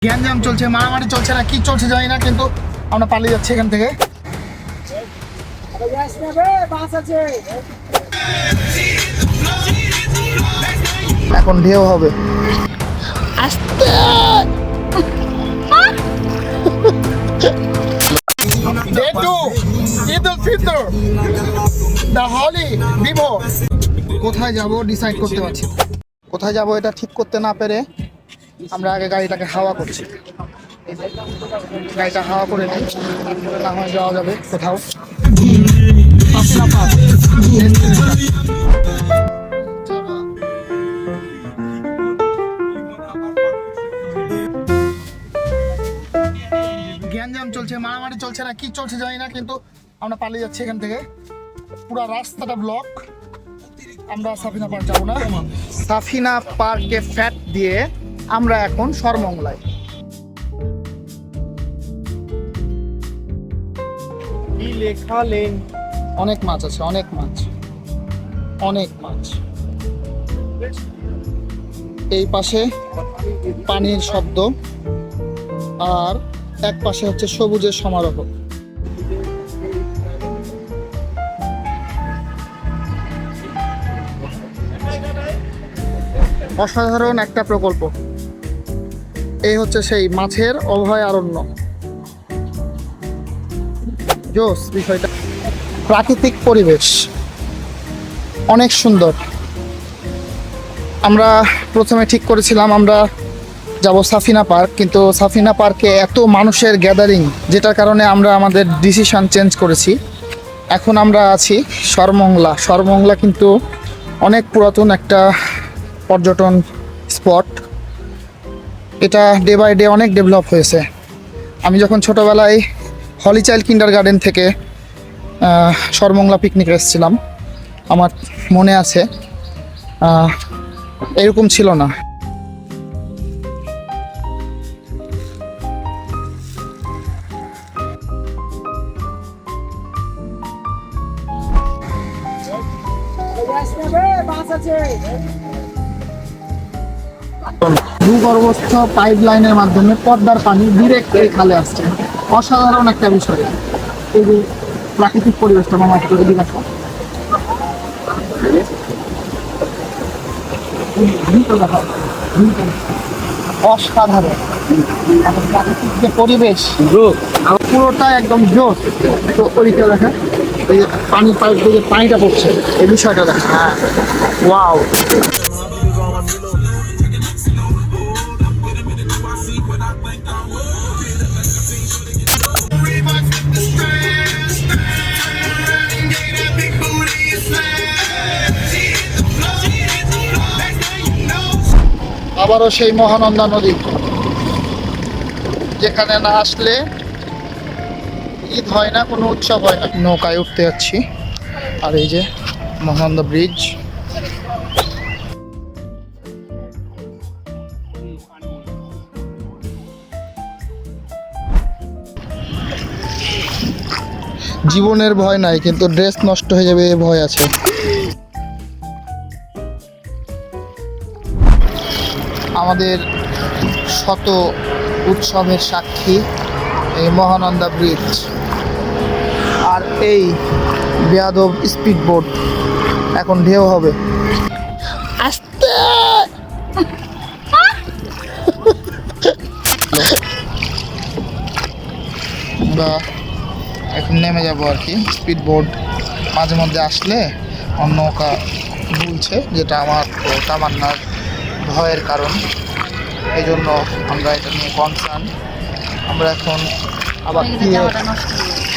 গ্যাঞ্জাম চলছে, মারামারি চলছে না কি চলছে জানি না, কিন্তু আমরা পালিয়ে যাচ্ছি এখান থেকে। এখন ঢেউ হবে। আস্তে day 2 Eid ul Fitr, the holy বিভোর। কোথায় যাব ডিসাইড করতে পারছি না। কোথায় যাব এটা ঠিক করতে না পেরে আমরা আগে গাড়িটাকে হাওয়া করছি। গাড়িটা হাওয়া করে নিই, না হয় যাওয়া যাবে কোথাও। গ্যাঞ্জাম চলছে, মারামারি চলছে না কি চলছে জানি না, কিন্তু আমরা পালিয়ে যাচ্ছি এখান থেকে। পুরো রাস্তাটা ব্লক। আমরা সাফিনা পার্ক যাবো না। সাফিনা পার্কে ফ্যাট দিয়ে আমরা এখন সরমংলায়। অনেক মাছ আছে, অনেক মাছ, অনেক মাছ। এই পাশে পানির শব্দ, আর এক পাশে হচ্ছে সবুজের সমারোহ। অসাধারণ একটা প্রকল্প। এই হচ্ছে সেই মাছের অভয়ারণ্য। জোস বিষয়টা। প্রাকৃতিক পরিবেশ অনেক সুন্দর। আমরা প্রথমে ঠিক করেছিলাম আমরা যাব সাফিনা পার্ক, কিন্তু সাফিনা পার্কে এত মানুষের গ্যাদারিং, যেটার কারণে আমরা আমাদের ডিসিশন চেঞ্জ করেছি। এখন আমরা আছি সরমংলা। সরমংলা কিন্তু অনেক পুরাতন একটা পর্যটন স্পট। এটা ডে বাই ডে অনেক ডেভেলপ হয়েছে। আমি যখন ছোটোবেলায় হলি চাইল্ড কিন্ডারগার্টেন থেকে সরমংলা পিকনিকে এসেছিলাম, আমার মনে আছে এরকম ছিল না। ভূগর্ভস্থ পাইপ লাইনের মাধ্যমে পদ্মার পানি ডিরেক্ট এই খালে আসছে। অসাধারণ একটা বিষয়। এই যে প্রাকৃতিক পরিবেশটা মামা অসাধারণ প্রাকৃতিক যে পরিবেশ, পুরোটা একদম জোর। তো ওইটা দেখা, এই যে পানির পাইপ দিয়ে পানিটা পড়ছে, এই বিষয়টা দেখা। হ্যাঁ, ওয়াও। আবারও সেই মহানন্দা নদী, যেখানে না আসলে ঈদ হয় না, কোনো উৎসব হয় না। নৌকায় উঠতে যাচ্ছি, আর এই যে মহানন্দা ব্রিজ। জীবনের ভয় নাই, কিন্তু ড্রেস নষ্ট হয়ে যাবে এ ভয় আছে। আমাদের শত উৎসবের সাক্ষী এই মহানন্দা ব্রিজ, আর এই বেয়াদব স্পিড বোট। এখন ঢেউ হবে। আস্তে আমরা এখন নেমে যাবো আর কি। স্পিড বোট মাঝে মধ্যে আসলে অন্য নৌকা ভুলছে, যেটা আমার তামান্নার ভয়ের কারণ। এই জন্য আমরা এটা নিয়ে কনসার্ন। আমরা এখন আবার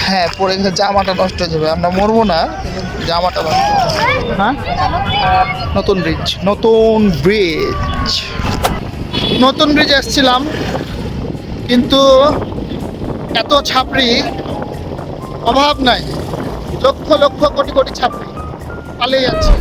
হ্যাঁ, পরে গেলে জামাটা নষ্ট হয়ে যাবে। আমরা মরবো না, জামাটা নষ্ট হয়ে যাবে। হ্যাঁ, নতুন ব্রিজ, নতুন ব্রিজ, নতুন ব্রিজ এসেছিলাম, কিন্তু এত ছাপড়ি অভাব নাই। লক্ষ লক্ষ কোটি কোটি ছাপড়ি পালিয়ে যাচ্ছে।